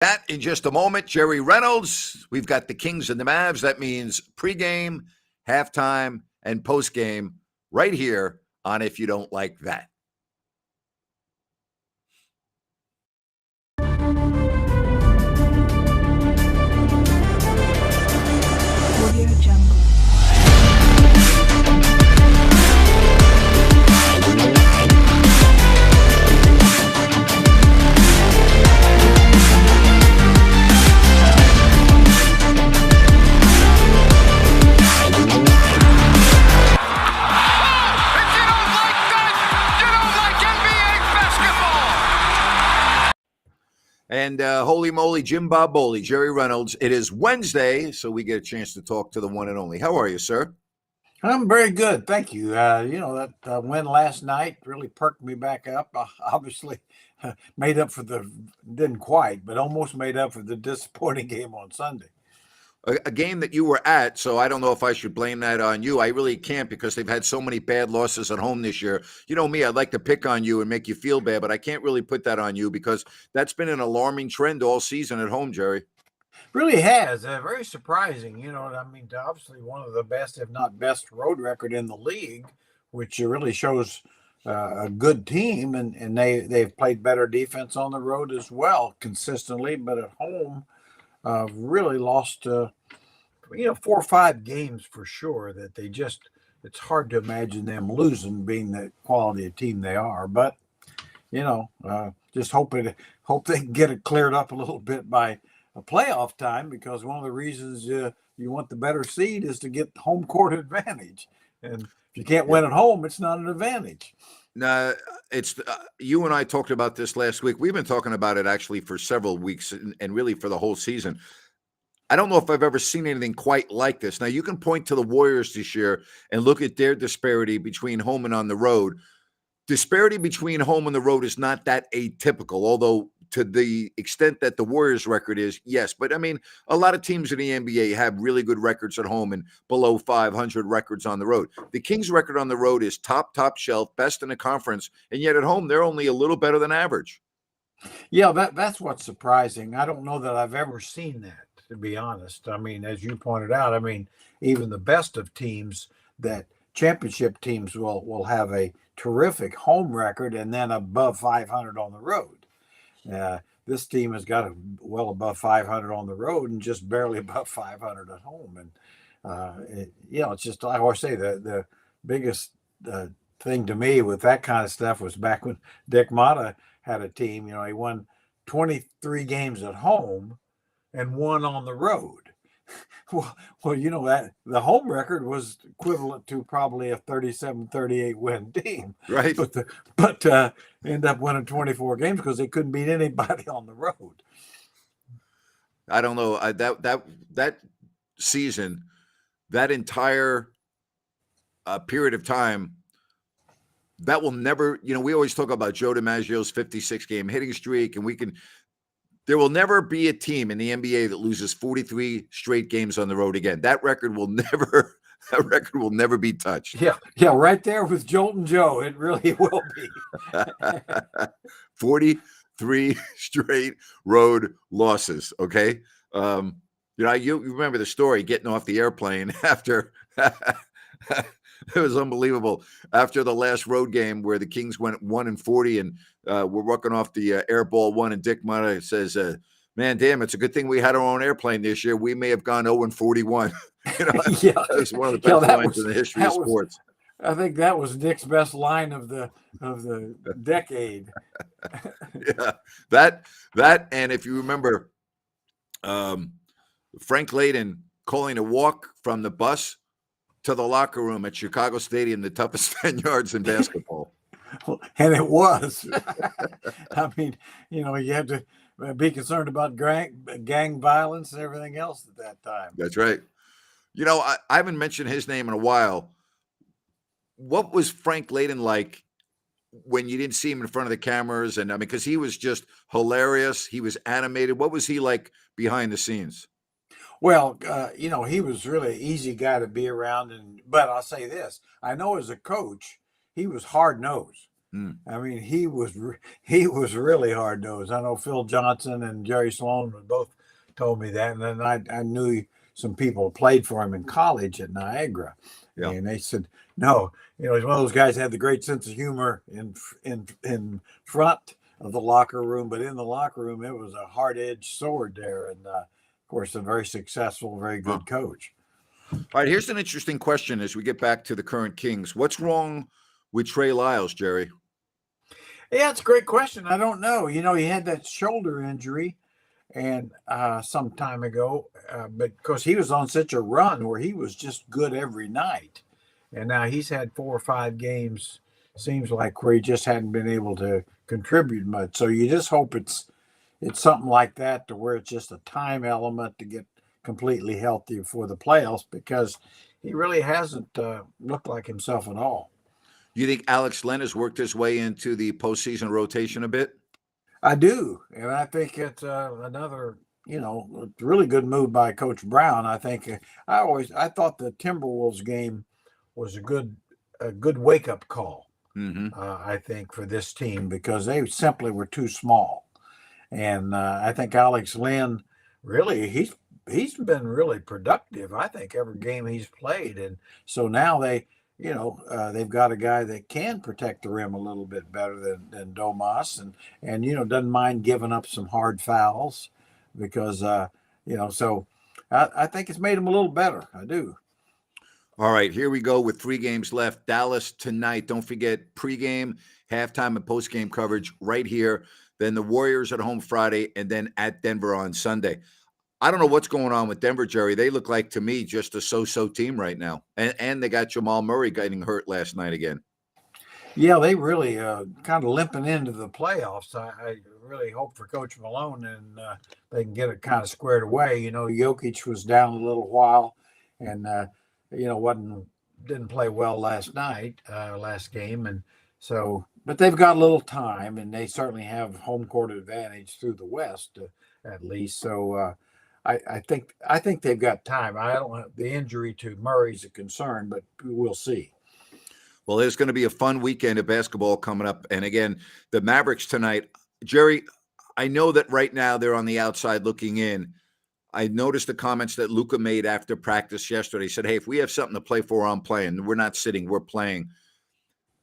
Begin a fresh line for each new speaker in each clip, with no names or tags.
That in just a moment. Jerry Reynolds. We've got the Kings and the Mavs. That means pregame, halftime, and postgame right here on If You Don't Like That.
Audio Jungle.
And holy moly, Jim Bob Bowley, Jerry Reynolds. It is Wednesday, so we get a chance to talk to the one and only. How are you, sir?
I'm very good, thank you. That win last night really perked me back up. Obviously, made up for didn't quite, but almost made up for the disappointing game on Sunday.
A game that you were at, so I don't know if I should blame that on you. I really can't because they've had so many bad losses at home this year. You know me, I'd like to pick on you and make you feel bad, but I can't really put that on you because that's been an alarming trend all season at home, Jerry.
Really has. Very surprising. Obviously one of the best, if not best, road record in the league, which really shows a good team, and they've played better defense on the road as well consistently, but at home really lost 4 or 5 games for sure that it's hard to imagine them losing, being the quality of team they are. But just hope they can get it cleared up a little bit by a playoff time, because one of the reasons you want the better seed is to get home court advantage, and if you can't win at home, it's not an advantage.
No, it's you and I talked about this last week. We've been talking about it actually for several weeks and really for the whole season. I don't know if I've ever seen anything quite like this. Now, you can point to the Warriors this year and look at their disparity between home and on the road. Disparity between home and the road is not that atypical, although to the extent that the Warriors record is, yes. But I mean, a lot of teams in the NBA have really good records at home and below 500 records on the road. The Kings record on the road is top shelf, best in the conference, and yet at home they're only a little better than average.
Yeah, that's what's surprising. I don't know that I've ever seen that, to be honest. I mean, as you pointed out, even the best of teams, that championship teams will have a terrific home record and then above 500 on the road. This team has got well above 500 on the road and just barely above 500 at home. And it's just, I always say, the biggest thing to me with that kind of stuff was back when Dick Motta had a team. He won 23 games at home and 1 on the road. Well, that the home record was equivalent to probably a 37-38 win team,
right?
But end up winning 24 games because they couldn't beat anybody on the road.
I don't know that season, that entire period of time, that will never. We always talk about Joe DiMaggio's 56-game hitting streak, and there will never be a team in the NBA that loses 43 straight games on the road again. That record will never be touched.
Yeah, right there with Joltin' Joe. It really will be.
43 straight road losses, okay? You remember the story, getting off the airplane after it was unbelievable. After the last road game where the Kings went 1-40 and we're walking off the air ball 1, and Dick Motta says, man, damn, it's a good thing we had our own airplane this year. We may have gone 0-41.
Yeah,
that was one of the best lines in the history of sports.
I think that was Dick's best line of the decade.
Yeah, that, and if you remember, Frank Layden calling a walk from the bus to the locker room at Chicago Stadium, the toughest 10 yards in basketball.
And it was. You had to be concerned about gang violence and everything else at that time.
That's right. I haven't mentioned his name in a while. What was Frank Layden like when you didn't see him in front of the cameras? And because he was just hilarious. He was animated. What was he like behind the scenes?
Well, he was really an easy guy to be around. But I'll say this, I know as a coach, he was hard-nosed.
Hmm.
I mean, he was really hard nosed. I know Phil Johnson and Jerry Sloan both told me that, and then I knew some people played for him in college at Niagara,
Yeah.
and they said, no, he's one of those guys that had the great sense of humor in front of the locker room, but in the locker room it was a hard edged sword there, and of course a very successful, very
Huh.
good coach.
All right, here's an interesting question as we get back to the current Kings. What's wrong with Trey Lyles, Jerry?
Yeah, it's a great question. I don't know. He had that shoulder injury and some time ago, but because he was on such a run where he was just good every night, and now he's had 4 or 5 games, seems like, where he just hadn't been able to contribute much. So you just hope it's something like that, to where it's just a time element to get completely healthy for the playoffs, because he really hasn't looked like himself at all.
Do you think Alex Len has worked his way into the postseason rotation a bit?
I do, and I think it's another, really good move by Coach Brown. I think I thought the Timberwolves game was a good wake up call.
Mm-hmm.
I think, for this team, because they simply were too small, and I think Alex Len really he's been really productive. I think every game he's played, and so now they've got a guy that can protect the rim a little bit better than Domas, and doesn't mind giving up some hard fouls, because so I think it's made him a little better. I do.
All right, here we go with 3 games left. Dallas tonight. Don't forget pregame, halftime, and postgame coverage right here. Then the Warriors at home Friday, and then at Denver on Sunday. I don't know what's going on with Denver, Jerry. They look like, to me, just a so-so team right now. And they got Jamal Murray getting hurt last night again.
Yeah, they really kind of limping into the playoffs. I really hope for Coach Malone, and they can get it kind of squared away. Jokic was down a little while, and didn't play well last game, and so, but they've got a little time, and they certainly have home court advantage through the West, at least. So I think they've got time. I don't want the injury to Murray's a concern, but we'll see.
Well, there's going to be a fun weekend of basketball coming up. And again, the Mavericks tonight. Jerry, I know that right now they're on the outside looking in. I noticed the comments that Luka made after practice yesterday. He said, hey, if we have something to play for, I'm playing. We're not sitting, we're playing.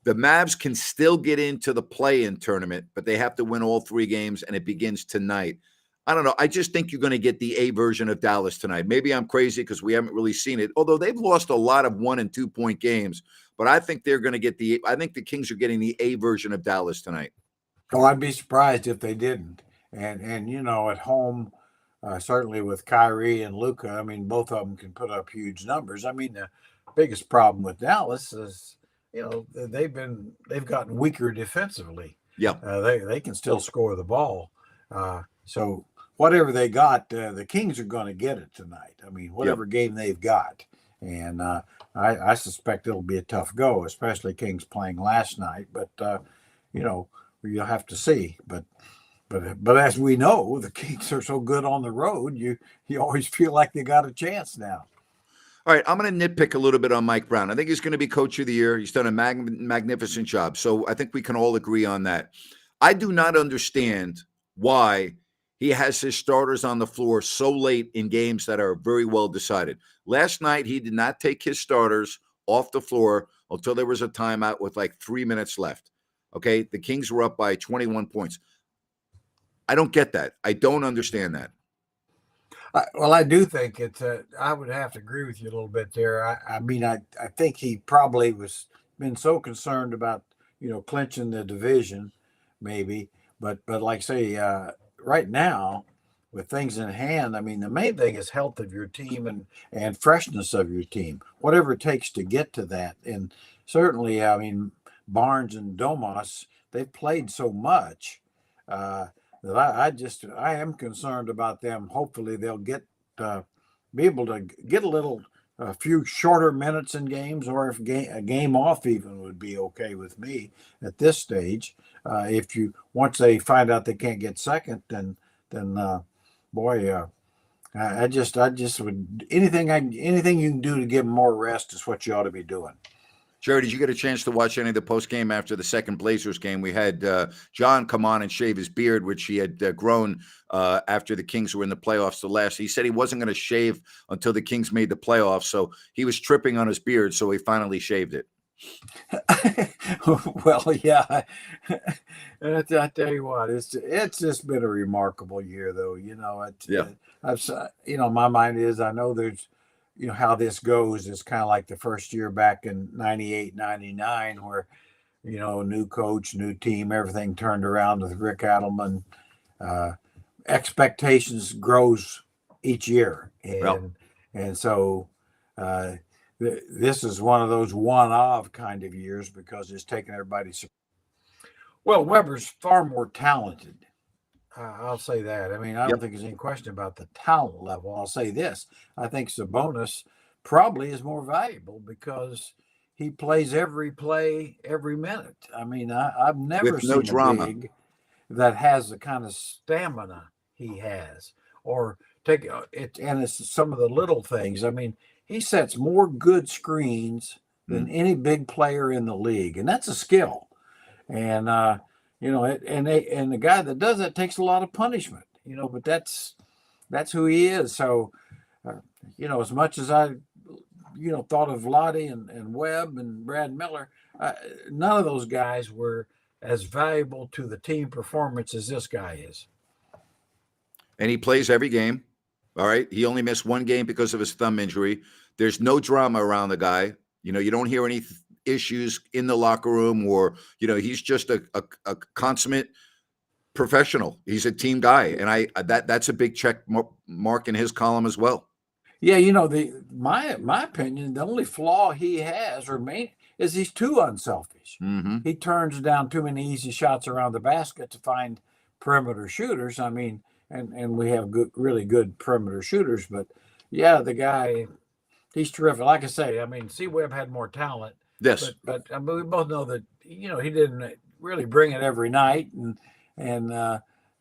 The Mavs can still get into the play-in tournament, but they have to win all 3 games, and it begins tonight. I don't know. I just think you're going to get the A version of Dallas tonight. Maybe I'm crazy because we haven't really seen it, although they've lost a lot of 1- and 2-point games. But I think they're going to get I think the Kings are getting the A version of Dallas tonight.
Oh, I'd be surprised if they didn't. And at home, certainly with Kyrie and Luka, I mean, both of them can put up huge numbers. I mean, the biggest problem with Dallas is, they've gotten weaker defensively.
Yeah.
They can still score the ball. So whatever they got, the Kings are going to get it tonight. I mean, whatever game they've got. And I suspect it'll be a tough go, especially Kings playing last night. But, you'll have to see. But as we know, the Kings are so good on the road, you always feel like they got a chance now.
All right, I'm going to nitpick a little bit on Mike Brown. I think he's going to be coach of the year. He's done a magnificent job. So I think we can all agree on that. I do not understand why he has his starters on the floor so late in games that are very well decided. Last night, he did not take his starters off the floor until there was a timeout with like 3 minutes left. Okay, the Kings were up by 21 points. I don't get that. I don't understand that.
Well, I do think it's I would have to agree with you a little bit there. I mean, I think he probably been so concerned about, clinching the division, maybe. But like I say, right now, with things in hand, I mean, the main thing is health of your team and freshness of your team, whatever it takes to get to that. And certainly, I mean, Barnes and Domas, they've played so much that I am concerned about them. Hopefully they'll be able to get a few shorter minutes in games, or if a game off even would be okay with me at this stage. Once they find out they can't get second, then I just would anything you can do to give them more rest is what you ought to be doing.
Jerry, did you get a chance to watch any of the post game after the second Blazers game? We had John come on and shave his beard, which he had grown after the Kings were in the playoffs. He said he wasn't going to shave until the Kings made the playoffs. So he was tripping on his beard. So he finally shaved it.
Well, yeah. I tell you what, it's just been a remarkable year, though. My mind is, I know there's, how this goes. It's kind of like the first year back in 98, 99, where, new coach, new team, everything turned around with Rick Adelman. Expectations grows each year. And so this is one of those one-off kind of years because it's taken everybody. Well, Weber's far more talented. I'll say that. I mean, I don't think there's any question about the talent level. I'll say this. I think Sabonis probably is more valuable because he plays every play, every minute. I mean, I've never seen a big that has the kind of stamina he has. Or take it, and it's some of the little things. I mean, he sets more good screens than any big player in the league, and that's a skill. And and the guy that does that takes a lot of punishment, but that's who he is. So, as much as I, thought of Lottie and Webb and Brad Miller, none of those guys were as valuable to the team performance as this guy is.
And he plays every game. All right. He only missed one game because of his thumb injury. There's no drama around the guy. You don't hear any issues in the locker room or, he's just a consummate professional. He's a team guy. And that's a big check mark in his column as well.
Yeah. My opinion, the only flaw he has is he's too unselfish.
Mm-hmm.
He turns down too many easy shots around the basket to find perimeter shooters. I mean, and we have really good perimeter shooters, but yeah, the guy, he's terrific. Like I say, I mean, C-Webb had more talent.
Yes.
But we both know that, he didn't really bring it every night and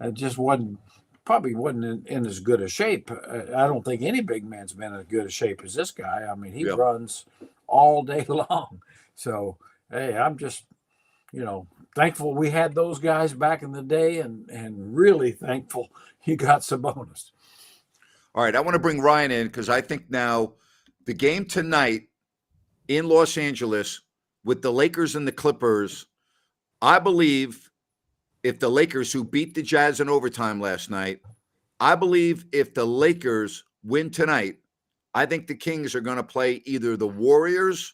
it just wasn't in as good a shape. I don't think any big man's been in as good a shape as this guy. I mean, he runs all day long. So, hey, I'm just, thankful we had those guys back in the day and really thankful you got Sabonis.
All right. I want to bring Ryan in because I think now the game tonight in Los Angeles with the Lakers and the Clippers, I believe if the Lakers, who beat the Jazz in overtime last night, I believe if the Lakers win tonight, I think the Kings are going to play either the Warriors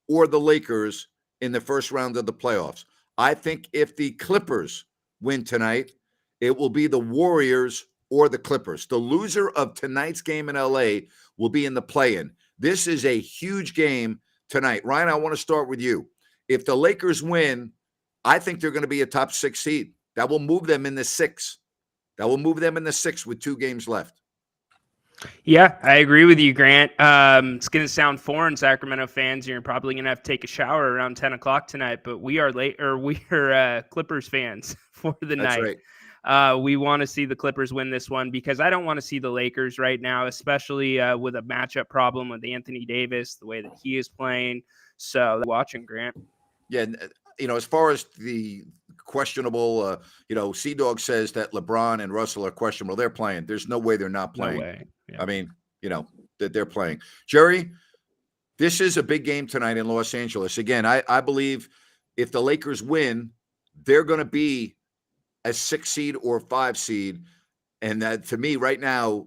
or the Lakers in the first round of the playoffs. I think if the Clippers win tonight, it will be the Warriors or the Clippers. The loser of tonight's game in LA will be in the play-in. This is a huge game tonight. Ryan, I want to start with you. If the Lakers win, I think they're going to be a top 6 seed. That will move them in the 6. With 2 games left.
Yeah, I agree with you, Grant. It's going to sound foreign, Sacramento fans. You're probably going to have to take a shower around 10 o'clock tonight, but we are Clippers fans for the
That's
night.
Right.
We want to see the Clippers win this one because I don't want to see the Lakers right now, especially with a matchup problem with Anthony Davis, the way that he is playing. So watching, Grant.
Yeah, as far as the questionable, Sea-Dog says that LeBron and Russell are questionable. They're playing. There's no way they're not playing.
No way. Yeah.
I mean, that they're playing. Jerry, this is a big game tonight in Los Angeles. Again, I believe if the Lakers win, they're going to be a 6 seed or 5 seed. And that, to me, right now,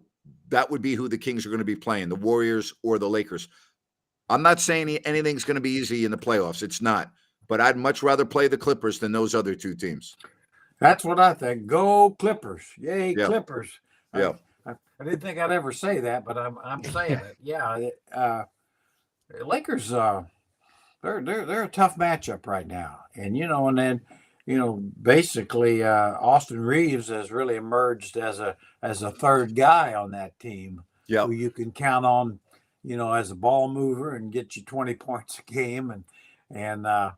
that would be who the Kings are going to be playing, the Warriors or the Lakers. I'm not saying anything's going to be easy in the playoffs. It's not. But I'd much rather play the Clippers than those other 2 teams.
That's what I think. Go Clippers. Yay,
Yeah.
Clippers.
Yeah.
I didn't think I'd ever say that, but I'm saying it. Yeah. Lakers, they're a tough matchup right now. And, and then, basically Austin Reeves has really emerged as a third guy on that team.
Yeah.
Who you can count on, as a ball mover and get you 20 points a game. I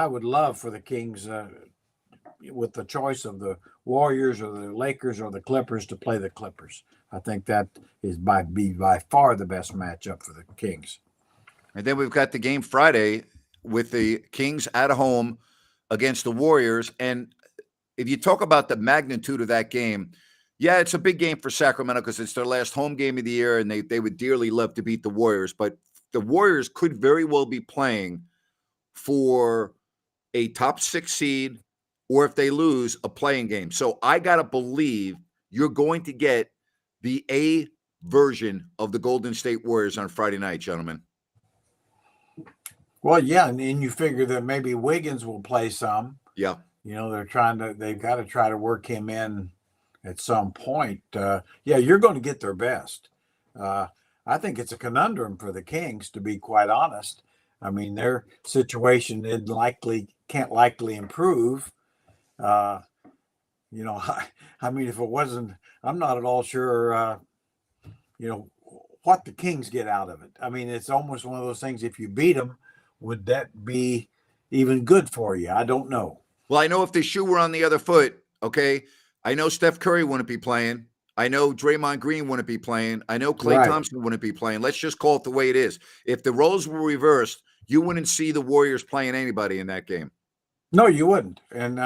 would love for the Kings with the choice of the Warriors or the Lakers or the Clippers to play the Clippers. I think that is by far the best matchup for the Kings.
And then we've got the game Friday with the Kings at home against the Warriors. And if you talk about the magnitude of that game, yeah, it's a big game for Sacramento because it's their last home game of the year, and they would dearly love to beat the Warriors. But the Warriors could very well be playing for a top 6 seed, or if they lose, a playing game. So I got to believe you're going to get the A version of the Golden State Warriors on Friday night, gentlemen.
Well, yeah, and you figure that maybe Wiggins will play some.
Yeah.
You know, they've got to try to work him in at some point. Yeah, you're going to get their best. I think it's a conundrum for the Kings, to be quite honest. I mean, their situation can't likely improve. You know, I mean, if it wasn't, I'm not at all sure, you know, what the Kings get out of it. I mean, it's almost one of those things. If you beat them, would that be even good for you? I don't know.
Well, I know if the shoe were on the other foot, okay, I know Steph Curry wouldn't be playing. I know Draymond Green wouldn't be playing. I know Klay Thompson wouldn't be playing. Let's just call it the way it is. If the roles were reversed, you wouldn't see the Warriors playing anybody in that game.
No, you wouldn't. And,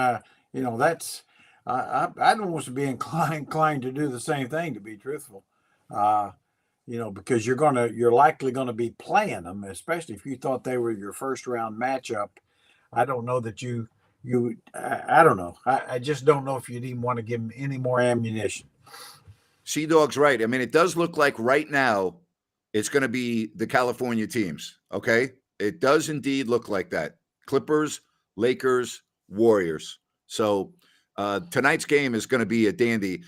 you know, that's I'd almost be inclined to do the same thing, to be truthful. You know, because you're likely going to be playing them, especially if you thought they were your first round matchup. I don't know that I don't know. I just don't know if you'd even want to give them any more ammunition.
Sea Dog's right. I mean, it does look like right now it's going to be the California teams. Okay. It does indeed look like that. Clippers, Lakers, Warriors. So tonight's game is going to be a dandy.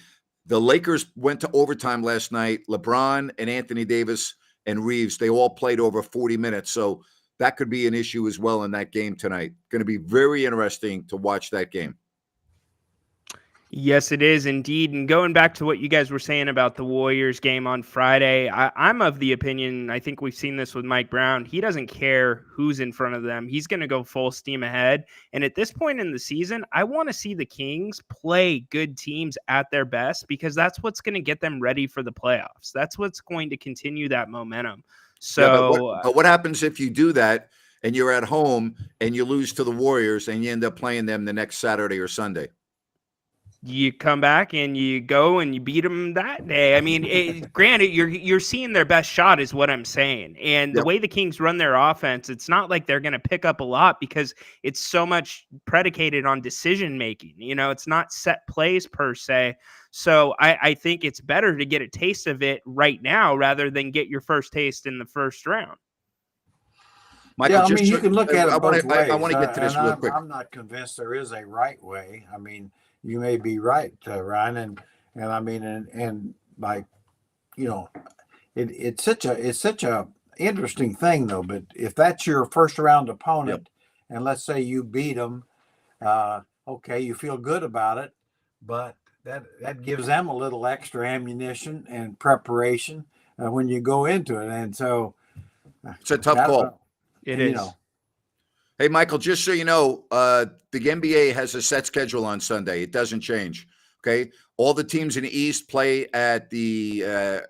The Lakers went to overtime last night. LeBron and Anthony Davis and Reeves, they all played over 40 minutes. So that could be an issue as well in that game tonight. Going to be very interesting to watch that game.
Yes, it is indeed. And going back to what you guys were saying about the Warriors game on Friday, I'm of the opinion, I think we've seen this with Mike Brown, he doesn't care who's in front of them. He's going to go full steam ahead. And at this point in the season, I want to see the Kings play good teams at their best, because that's what's going to get them ready for the playoffs. That's what's going to continue that momentum. So,
but what happens if you do that and you're at home and you lose to the Warriors and you end up playing them the next Saturday or Sunday?
You come back and you go and you beat them that day. I mean, granted, you're seeing their best shot is what I'm saying. And the way the Kings run their offense, it's not like they're going to pick up a lot, because it's so much predicated on decision making. You know, it's not set plays per se. So I think it's better to get a taste of it right now rather than get your first taste in the first round.
Michael,
I mean, you can look at it both ways.
I want to get to this real quick.
I'm not convinced there is a right way. I mean, you may be right, Ryan, and I mean, and like, you know, it's such a interesting thing though. But if that's your first round opponent, and let's say you beat them, okay, you feel good about it, but that gives them a little extra ammunition and preparation when you go into it, and so
it's a tough call.
It is.
Hey, Michael, just so you know, the NBA has a set schedule on Sunday. It doesn't change. Okay, all the teams in the East play at the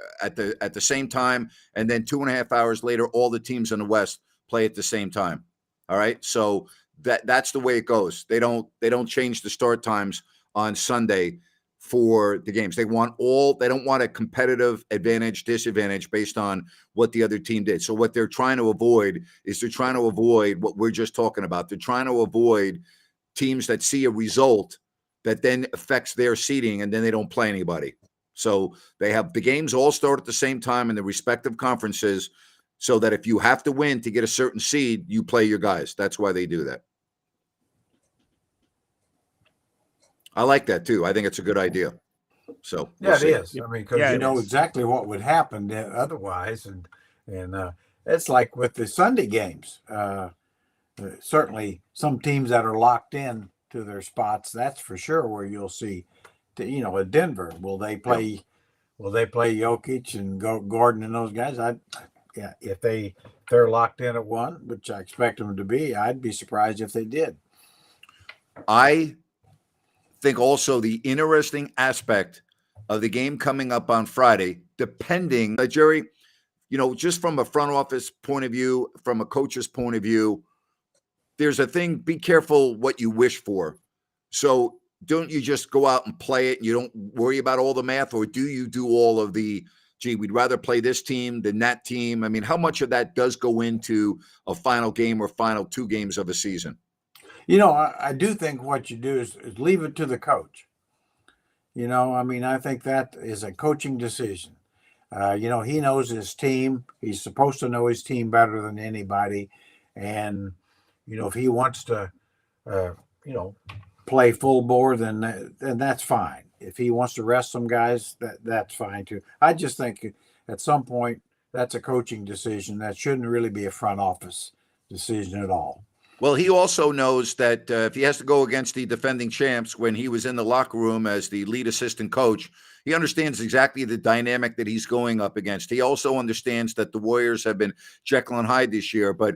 same time, and then 2.5 hours later, all the teams in the West play at the same time. All right, so that's the way it goes. They don't change the start times on Sunday for the games. They don't want a competitive advantage, disadvantage based on what the other team did. So what they're trying to avoid what we're just talking about. They're trying to avoid teams that see a result that then affects their seeding, and then they don't play anybody. So they have the games all start at the same time in the respective conferences, so that if you have to win to get a certain seed, you play your guys. That's why they do that. I like that too. I think it's a good idea. So
it is. I mean, because you know exactly what would happen otherwise, and it's like with the Sunday games. Certainly, some teams that are locked in to their spots, that's for sure. Where you'll see, you know, at Denver, will they play Jokic and Gordon and those guys? If they're locked in at one, which I expect them to be, I'd be surprised if they did.
I think also the interesting aspect of the game coming up on Friday, depending, Jerry, just from a front office point of view, from a coach's point of view, there's a thing, be careful what you wish for. So don't you just go out and play it and you don't worry about all the math, or do you do all of the, gee, we'd rather play this team than that team? I mean, how much of that does go into a final game or final 2 games of a season?
I do think what you do is leave it to the coach. I think that is a coaching decision. He knows his team. He's supposed to know his team better than anybody. And, if he wants to, play full bore, then that's fine. If he wants to rest some guys, that's fine too. I just think at some point that's a coaching decision. That shouldn't really be a front office decision at all.
Well, he also knows that if he has to go against the defending champs when he was in the locker room as the lead assistant coach, he understands exactly the dynamic that he's going up against. He also understands that the Warriors have been Jekyll and Hyde this year. But,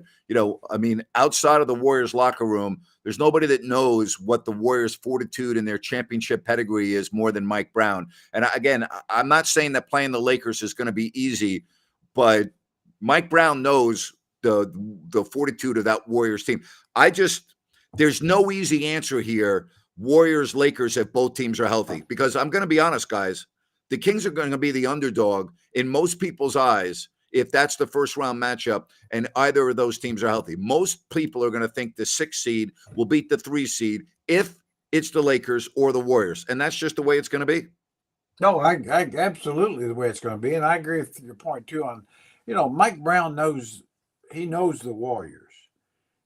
outside of the Warriors locker room, there's nobody that knows what the Warriors' fortitude and their championship pedigree is more than Mike Brown. And again, I'm not saying that playing the Lakers is going to be easy, but Mike Brown knows the fortitude of that Warriors team. There's no easy answer here. Warriors, Lakers, if both teams are healthy, because I'm going to be honest, guys, the Kings are going to be the underdog in most people's eyes if that's the first round matchup and either of those teams are healthy. Most people are going to think the 6 seed will beat the 3 seed if it's the Lakers or the Warriors. And that's just the way it's going to be.
No, I absolutely the way it's going to be. And I agree with your point too on, Mike Brown knows the Warriors.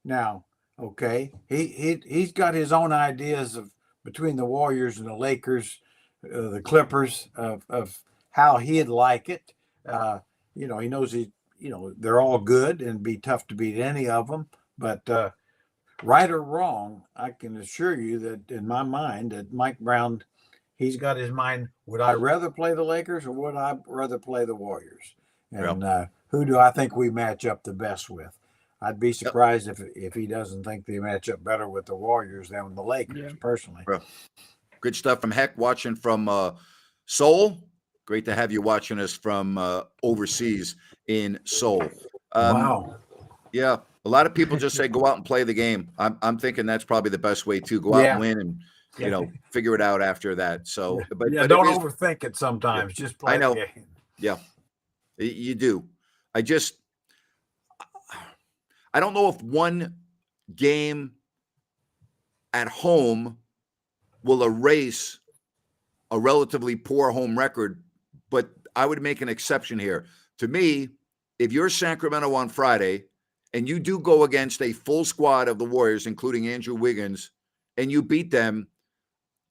Now, okay, he's got his own ideas of between the Warriors and the Lakers, the Clippers of how he'd like it. He knows they're all good and be tough to beat any of them. But right or wrong, I can assure you that in my mind that Mike Brown, he's got his mind. Would I rather play the Lakers or would I rather play the Warriors? And who do I think we match up the best with? I'd be surprised if he doesn't think they match up better with the Warriors than the Lakers, personally.
Good stuff from Heck, watching from Seoul. Great to have you watching us from overseas in Seoul.
Wow.
Yeah, a lot of people just say go out and play the game. I'm thinking that's probably the best way to go out and win and figure it out after that. So, but
don't overthink it sometimes. Just play the game.
Yeah, you do. I don't know if one game at home will erase a relatively poor home record, but I would make an exception here. To me, if you're Sacramento on Friday and you do go against a full squad of the Warriors, including Andrew Wiggins, and you beat them,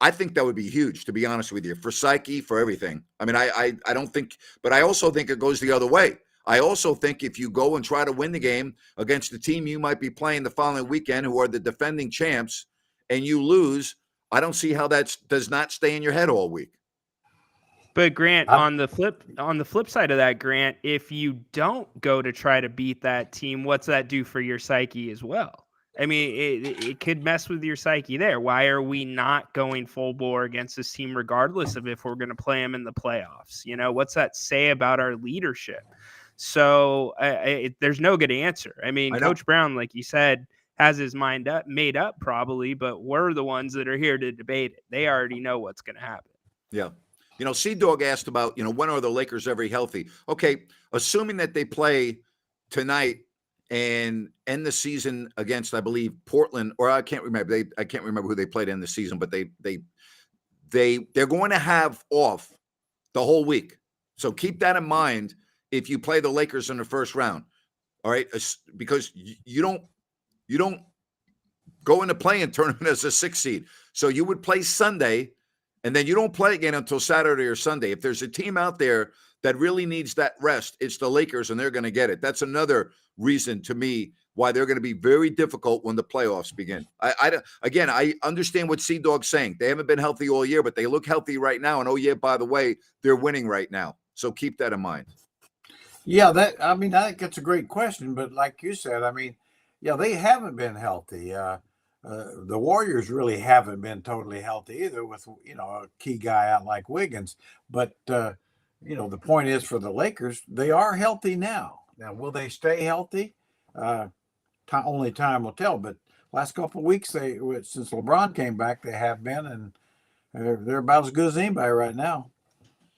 I think that would be huge, to be honest with you, for psyche, for everything. I mean, I don't think, but I also think it goes the other way. I also think if you go and try to win the game against the team you might be playing the following weekend, who are the defending champs, and you lose, I don't see how that does not stay in your head all week.
But Grant, on the flip side of that, Grant, if you don't go to try to beat that team, what's that do for your psyche as well? I mean, it could mess with your psyche there. Why are we not going full bore against this team, regardless of if we're going to play them in the playoffs? What's that say about our leadership? So there's no good answer. I mean, Coach Brown, like you said, has his mind made up probably, but we're the ones that are here to debate it. They already know what's going to happen.
Yeah. Sea-Dog asked about, when are the Lakers ever healthy? Okay, assuming that they play tonight and end the season against, I believe, Portland, or I can't remember. I can't remember who they played in the season, but they're going to have off the whole week. So keep that in mind if you play the Lakers in the first round. All right, because you don't go in the play-in tournament as a 6 seed. So you would play Sunday, and then you don't play again until Saturday or Sunday. If there's a team out there that really needs that rest, it's the Lakers, and they're going to get it. That's another reason to me why they're going to be very difficult when the playoffs begin. I understand what Sea-Dog's saying. They haven't been healthy all year, but they look healthy right now. And, by the way, they're winning right now. So keep that in mind.
Yeah, I think that's a great question. But like you said, they haven't been healthy. The Warriors really haven't been totally healthy either, with a key guy out like Wiggins. But the point is, for the Lakers, they are healthy now. Now, will they stay healthy? Only time will tell. But last couple of weeks, since LeBron came back, they have been, and they're about as good as anybody right now.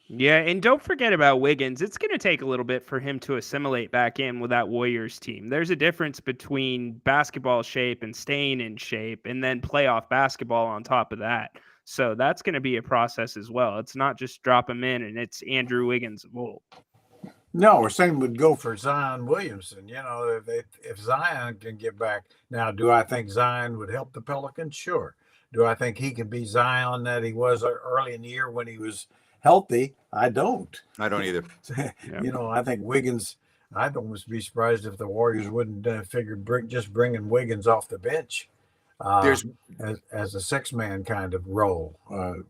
Yeah, and don't forget about Wiggins. It's going to take a little bit for him to assimilate back in with that Warriors team. There's a difference between basketball shape and staying in shape, and then playoff basketball on top of that. So that's going to be a process as well. It's not just drop him in and it's Andrew Wiggins of old.
No, or same would go for Zion Williamson. If Zion can get back. Now, do I think Zion would help the Pelicans? Sure. Do I think he can be Zion that he was early in the year when he was healthy? I don't.
I don't either.
I think Wiggins. I'd almost be surprised if the Warriors wouldn't figure just bringing Wiggins off the bench as a six-man kind of role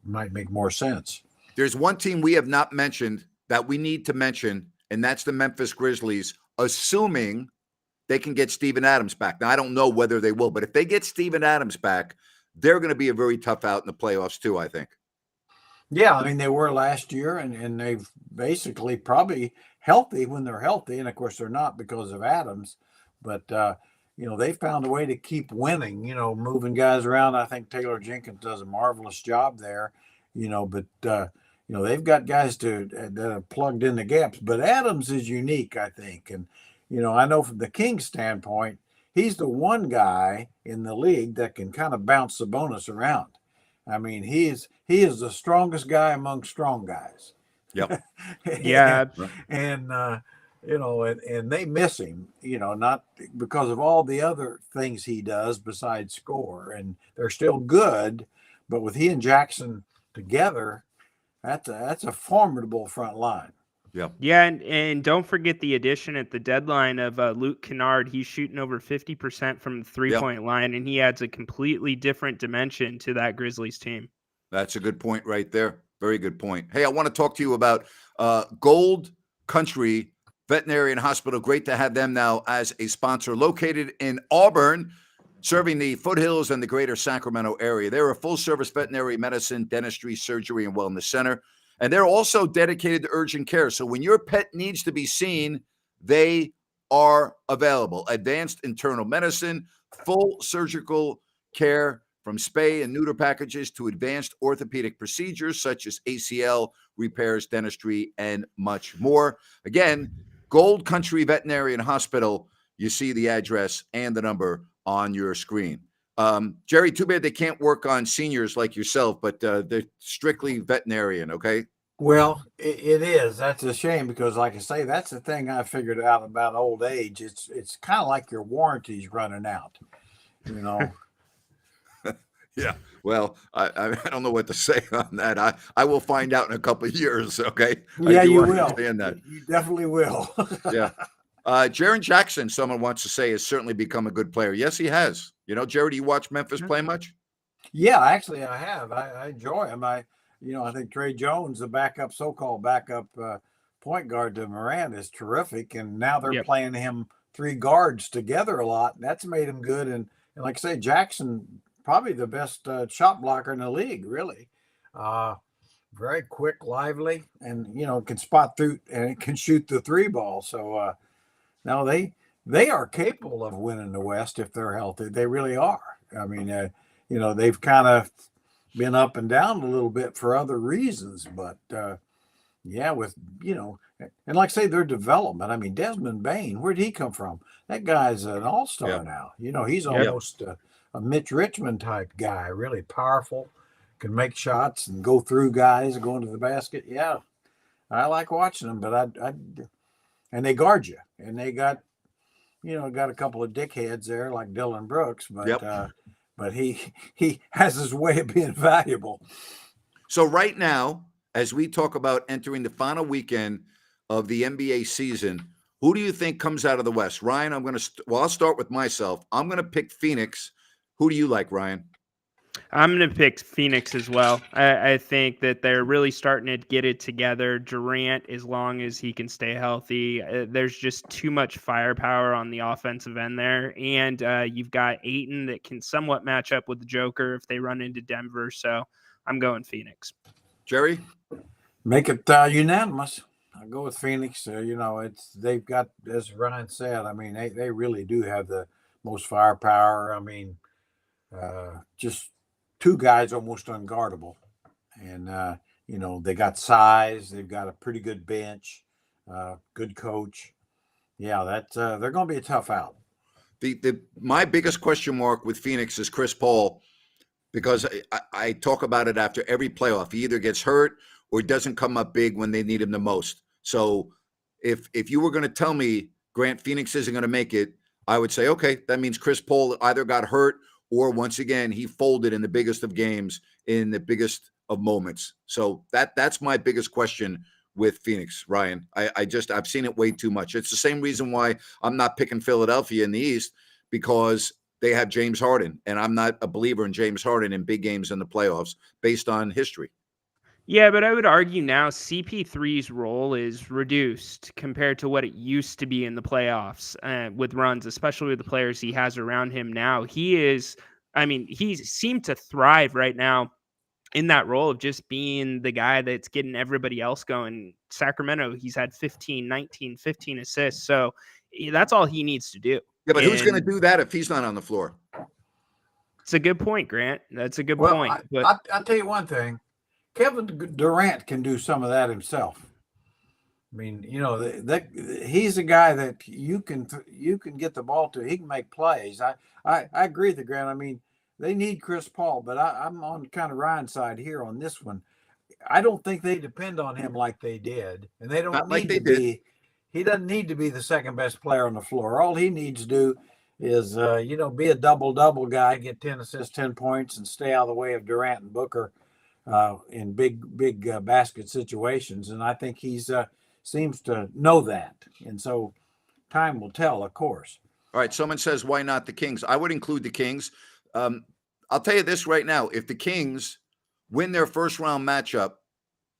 might make more sense.
There's one team we have not mentioned that we need to mention, and that's the Memphis Grizzlies, assuming they can get Steven Adams back. Now, I don't know whether they will, but if they get Steven Adams back, they're going to be a very tough out in the playoffs too, I think.
Yeah, I mean, they were last year, and they've basically probably healthy when they're healthy. And, of course, they're not because of Adams. But, they found a way to keep winning, moving guys around. I think Taylor Jenkins does a marvelous job there, but they've got guys that have plugged in the gaps. But Adams is unique, I think. And, I know from the Kings standpoint, he's the one guy in the league that can kind of bounce Sabonis around. I mean, he is the strongest guy among strong guys.
Yep.
Yeah.
And and they miss him, not because of all the other things he does besides score. And they're still good, but with he and Jackson together, that's a formidable front line.
Yeah.
Yeah, and don't forget the addition at the deadline of Luke Kennard. He's shooting over 50% from the three-point line, and he adds a completely different dimension to that Grizzlies team.
That's a good point right there. Very good point. Hey, I want to talk to you about Gold Country Veterinarian Hospital. Great to have them now as a sponsor, located in Auburn, serving the foothills and the greater Sacramento area. They're a full-service veterinary medicine, dentistry, surgery, and wellness center. And they're also dedicated to urgent care. So when your pet needs to be seen, they are available. Advanced internal medicine, full surgical care, from spay and neuter packages to advanced orthopedic procedures such as ACL repairs, dentistry, and much more. Again, Gold Country Veterinarian Hospital. You see the address and the number on your screen. Jerry, too bad they can't work on seniors like yourself, but they're strictly veterinarian, okay?
Well, it is. That's a shame because, like I say, that's the thing I figured out about old age. It's kind of like your warranty's running out,
Yeah. Well, I don't know what to say on that. I will find out in a couple of years, okay?
Yeah, you will.
Understand that.
You definitely will.
Yeah. Jaren Jackson, someone wants to say, has certainly become a good player. Yes, he has. Jerry, do you watch Memphis play much?
Yeah, actually, I have. I enjoy him. I think Trey Jones, the so-called backup point guard to Morant, is terrific. And now they're playing him three guards together a lot. And that's made him good. And like I say, Jackson, probably the best shot blocker in the league, really. Very quick, lively, and, can spot through and can shoot the three ball. So now they are capable of winning the West if they're healthy. They really are. I mean, they've kind of been up and down a little bit for other reasons, but and like I say, their development. I mean, Desmond Bain, where'd he come from? That guy's an all-star now. He's almost a Mitch Richmond type guy, really powerful, can make shots and go through guys going to the basket. Yeah, I like watching them, but and they guard you, and they got a couple of dickheads there like Dylan Brooks, but he has his way of being valuable.
So right now, as we talk about entering the final weekend of the NBA season, who do you think comes out of the West? Ryan, I'll start with myself. I'm going to pick Phoenix. Who do you like, Ryan?
I'm going to pick Phoenix as well. I think that they're really starting to get it together. Durant, as long as he can stay healthy, there's just too much firepower on the offensive end there. And you've got Ayton that can somewhat match up with the Joker if they run into Denver. So I'm going Phoenix.
Jerry?
Make it unanimous. I'll go with Phoenix. They've got, as Ryan said, I mean, they really do have the most firepower. I mean, just two guys almost unguardable. And, they got size. They've got a pretty good bench, good coach. Yeah, they're going to be a tough out.
My biggest question mark with Phoenix is Chris Paul, because I talk about it after every playoff. He either gets hurt or doesn't come up big when they need him the most. So if you were going to tell me, Grant, Phoenix isn't going to make it, I would say, okay, that means Chris Paul either got hurt or once again, he folded in the biggest of games, in the biggest of moments. So that's my biggest question with Phoenix, Ryan. I've seen it way too much. It's the same reason why I'm not picking Philadelphia in the East, because they have James Harden, and I'm not a believer in James Harden in big games in the playoffs based on history.
Yeah, but I would argue now CP3's role is reduced compared to what it used to be in the playoffs with runs, especially with the players he has around him now. He seemed to thrive right now in that role of just being the guy that's getting everybody else going. Sacramento, he's had 15 assists. So that's all he needs to do.
Yeah, but who's going to do that if he's not on the floor?
It's a good point, Grant. That's a good point.
I'll tell you one thing. Kevin Durant can do some of that himself. I mean, he's a guy that you can get the ball to. He can make plays. I agree with the Grant. I mean, they need Chris Paul, but I'm on kind of Ryan's side here on this one. I don't think they depend on him like they did, and they don't
Not
need
like they
to
did.
be. He doesn't need to be the second best player on the floor. All he needs to do is, be a double guy, get 10 assists, 10 points, and stay out of the way of Durant and Booker in big basket situations. And I think he's seems to know that. And so time will tell, of course.
All right. Someone says, why not the Kings? I would include the Kings. I'll tell you this right now. If the Kings win their first round matchup,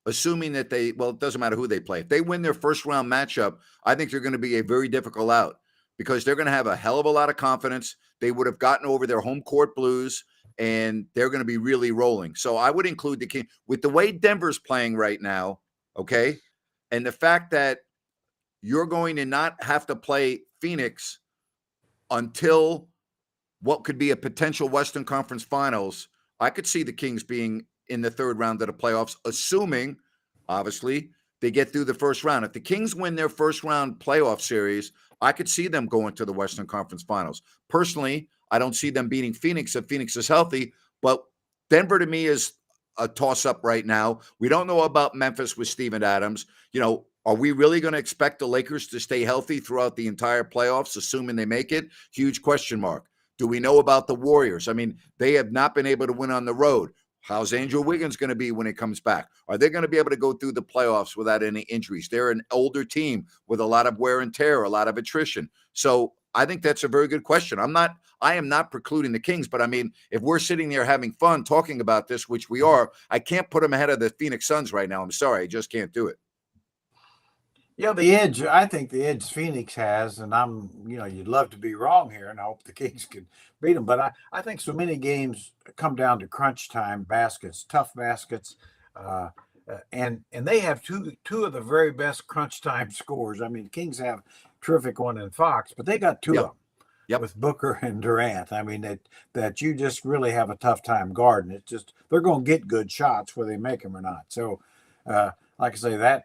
assuming that it doesn't matter who they play. If they win their first round matchup, I think they're going to be a very difficult out, because they're going to have a hell of a lot of confidence. They would have gotten over their home court blues, and they're going to be really rolling. So I would include the King with the way Denver's playing right now. Okay. And the fact that you're going to not have to play Phoenix until what could be a potential Western Conference Finals. I could see the Kings being in the third round of the playoffs, assuming, obviously, they get through the first round. If the Kings win their first round playoff series, I could see them going to the Western Conference Finals. Personally, I don't see them beating Phoenix if Phoenix is healthy, but Denver to me is a toss-up right now. We don't know about Memphis with Steven Adams. Are we really going to expect the Lakers to stay healthy throughout the entire playoffs, assuming they make it? Huge question mark. Do we know about the Warriors? I mean, they have not been able to win on the road. How's Andrew Wiggins going to be when he comes back? Are they going to be able to go through the playoffs without any injuries? They're an older team with a lot of wear and tear, a lot of attrition. So I think that's a very good question. I am not precluding the Kings, but I mean, if we're sitting there having fun talking about this, which we are, I can't put them ahead of the Phoenix Suns right now. I'm sorry. I just can't do it.
Yeah, I think the edge Phoenix has, and you'd love to be wrong here, and I hope the Kings can beat them. But I think so many games come down to crunch time baskets, tough baskets, and they have two of the very best crunch time scores. I mean, the Kings have a terrific one in Fox, but they got two of them with Booker and Durant. I mean, that you just really have a tough time guarding. It's just they're going to get good shots whether they make them or not. So, like I say,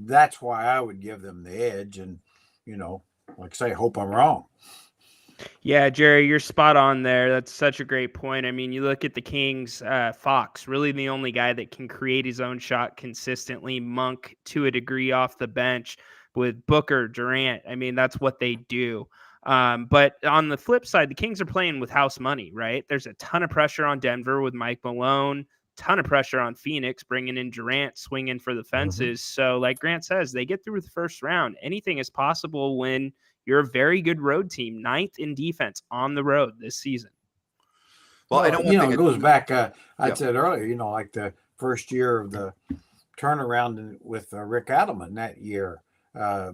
that's why I would give them the edge, and like I say, hope I'm wrong.
Yeah, Jerry, you're spot on there. That's such a great point. I mean, you look at the Kings, Fox, really the only guy that can create his own shot consistently. Monk, to a degree, off the bench with Booker, Durant. I mean, that's what they do. But on the flip side, the Kings are playing with house money, right? There's a ton of pressure on Denver with Mike Malone. Ton of pressure on Phoenix, bringing in Durant, swinging for the fences. So like Grant says, they get through the first round. Anything is possible when you're a very good road team, 9th in defense on the road this season.
Well, I know one thing.
it goes back. I
Yep.
said earlier, like the first year of the turnaround with Rick Adelman that year.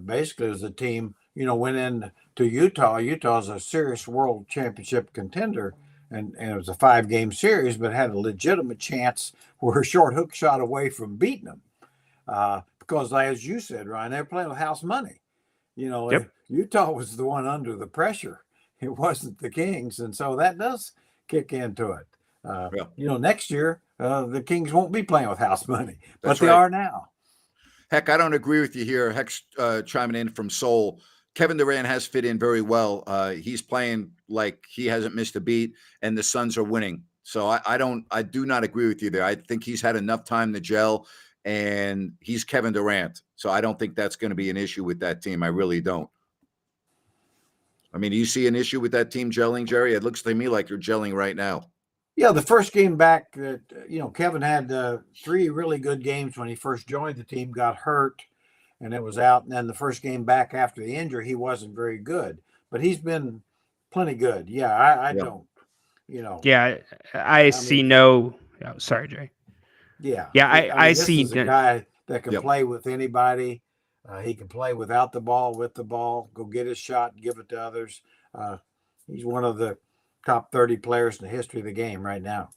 Basically, it was a team, went in to Utah. Utah's a serious world championship contender, and it was a 5-game series, but had a legitimate chance. We're a short hook shot away from beating them. Because, as you said, Ryan, they're playing with house money.
Yep.
Utah was the one under the pressure. It wasn't the Kings, and so that does kick into it. Next year the Kings won't be playing with house money, but
That's
they
right.
are now.
Heck, I don't agree with you here. Heck's chiming in from Seoul. Kevin Durant has fit in very well. He's playing like he hasn't missed a beat, and the Suns are winning. So I do not agree with you there. I think he's had enough time to gel, and he's Kevin Durant. So I don't think that's going to be an issue with that team. I really don't. I mean, do you see an issue with that team gelling, Jerry? It looks to me like you're gelling right now.
Yeah, the first game back, Kevin had 3 really good games when he first joined the team, got hurt, and it was out. And then the first game back after the injury, he wasn't very good, but he's been plenty good. Yeah, I
Yeah.
don't,
Yeah, I see
mean,
no. Oh, sorry, Jay.
Yeah.
Yeah, I
this
see
is a guy that can
Yep.
play with anybody. He can play without the ball, with the ball, go get his shot, and give it to others. He's one of the top 30 players in the history of the game right now.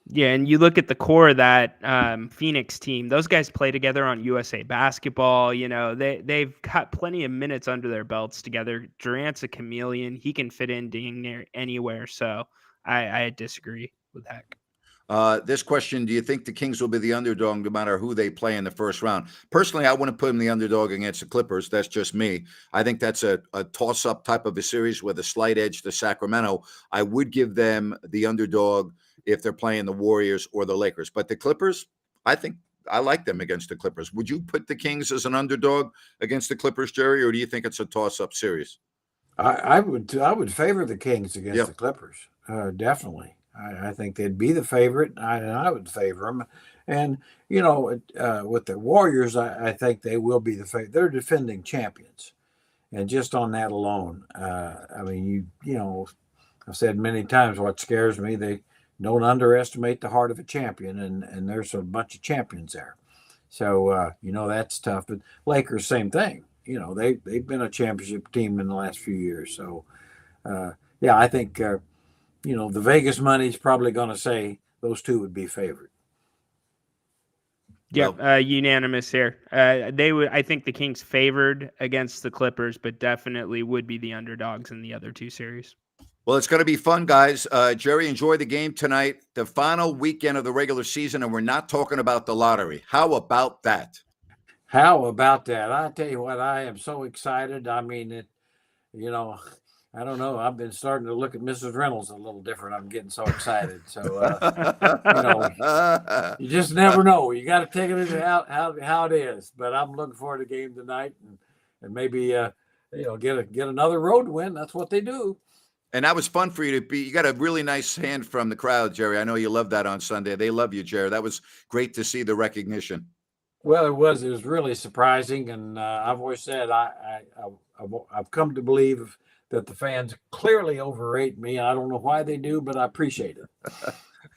Yeah, and you look at the core of that Phoenix team; those guys play together on USA Basketball. They've got plenty of minutes under their belts together. Durant's a chameleon; he can fit in dang near anywhere. So I disagree with Heck.
This question, do you think the Kings will be the underdog no matter who they play in the first round? Personally, I wouldn't put them the underdog against the Clippers. That's just me. I think that's a toss-up type of a series with a slight edge to Sacramento. I would give them the underdog if they're playing the Warriors or the Lakers. But the Clippers, I think I like them against the Clippers. Would you put the Kings as an underdog against the Clippers, Jerry, or do you think it's a toss-up series?
I would favor the Kings against
Yep.
the Clippers. Definitely. I think they'd be the favorite, and I would favor them. And, with the Warriors, I think they will be the favorite. They're defending champions. And just on that alone, I mean, I've said many times what scares me, they don't underestimate the heart of a champion, and there's a bunch of champions there. So, that's tough. But Lakers, same thing. They've been a championship team in the last few years. So, I think the Vegas money's probably going to say those two would be favored.
Yeah, unanimous here. I think the Kings favored against the Clippers, but definitely would be the underdogs in the other 2 series.
Well, it's going to be fun, guys. Jerry, enjoy the game tonight, the final weekend of the regular season, and we're not talking about the lottery. How about that?
How about that? I tell you what, I am so excited. I mean, I don't know. I've been starting to look at Mrs. Reynolds a little different. I'm getting so excited. So, you just never know. You got to take it into how it is. But I'm looking forward to the game tonight, and maybe get another road win. That's what they do.
And that was fun for you to be. You got a really nice hand from the crowd, Jerry. I know you love that on Sunday. They love you, Jerry. That was great to see the recognition.
Well, it was really surprising, and I've always said I've come to believe that the fans clearly overrate me. I don't know why they do, but I appreciate it.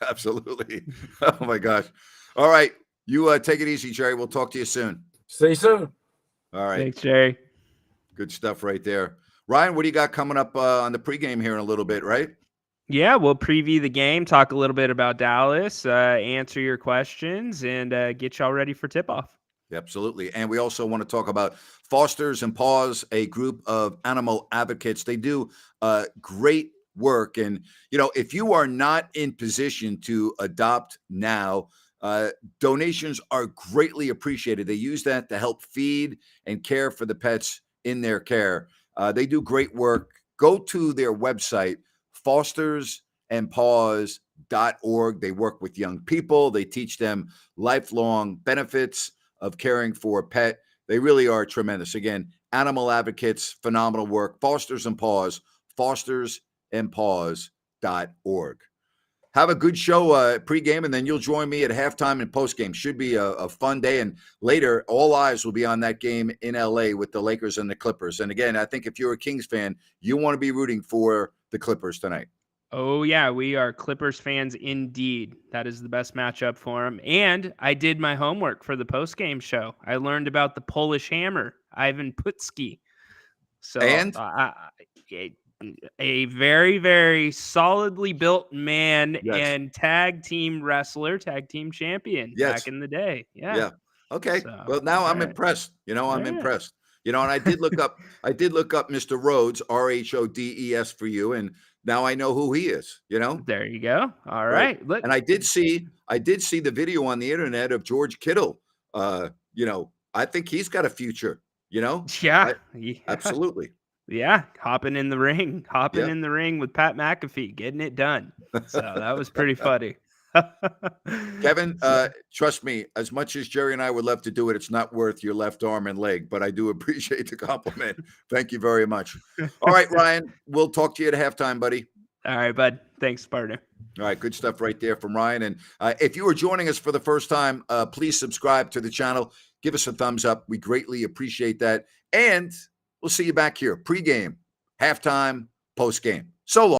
Absolutely. Oh my gosh. All right. You take it easy, Jerry. We'll talk to you soon.
See you soon.
All right.
Thanks, Jerry.
Good stuff right there. Ryan, what do you got coming up on the pregame here in a little bit, right?
Yeah, we'll preview the game, talk a little bit about Dallas, answer your questions, and get y'all ready for tip-off.
Absolutely. And we also want to talk about Fosters and Paws, a group of animal advocates. They do great work. And, if you are not in position to adopt now, donations are greatly appreciated. They use that to help feed and care for the pets in their care. They do great work. Go to their website, fostersandpaws.org. They work with young people. They teach them lifelong benefits of caring for a pet. They really are tremendous. Again, animal advocates, phenomenal work. Fosters and Paws, fostersandpaws.org. Have a good show pregame, and then you'll join me at halftime and postgame. Should be a fun day. And later, all eyes will be on that game in L.A. with the Lakers and the Clippers. And again, I think if you're a Kings fan, you want to be rooting for the Clippers tonight.
Oh, yeah, we are Clippers fans indeed. That is the best matchup for them. And I did my homework for the post-game show. I learned about the Polish Hammer, Ivan Putski. So
And
a very, very solidly built man
yes,
and tag team wrestler, tag team champion
yes,
back in the day. Yeah.
yeah. Okay.
So,
Well, now
all
I'm
right.
impressed. I'm
Yeah.
impressed. And I did look up Mr. Rhodes, Rhodes for you, and now I know who he is.
There you go. All
Right.
right. Look,
And I did see the video on the internet of George Kittle. I think he's got a future.
yeah.
Absolutely.
Yeah, hopping in the ring
Yeah.
with Pat McAfee, getting it done. So that was pretty funny.
Kevin,
So,
trust me, as much as Jerry and I would love to do it, it's not worth your left arm and leg, but I do appreciate the compliment. Thank you very much. All right, Ryan, we'll talk to you at halftime, buddy.
all right, bud. Thanks, partner.
All right, good stuff right there from Ryan. And if you are joining us for the first time, please subscribe to the channel. Give us a thumbs up. We greatly appreciate that. And we'll see you back here pregame, halftime, postgame. So long.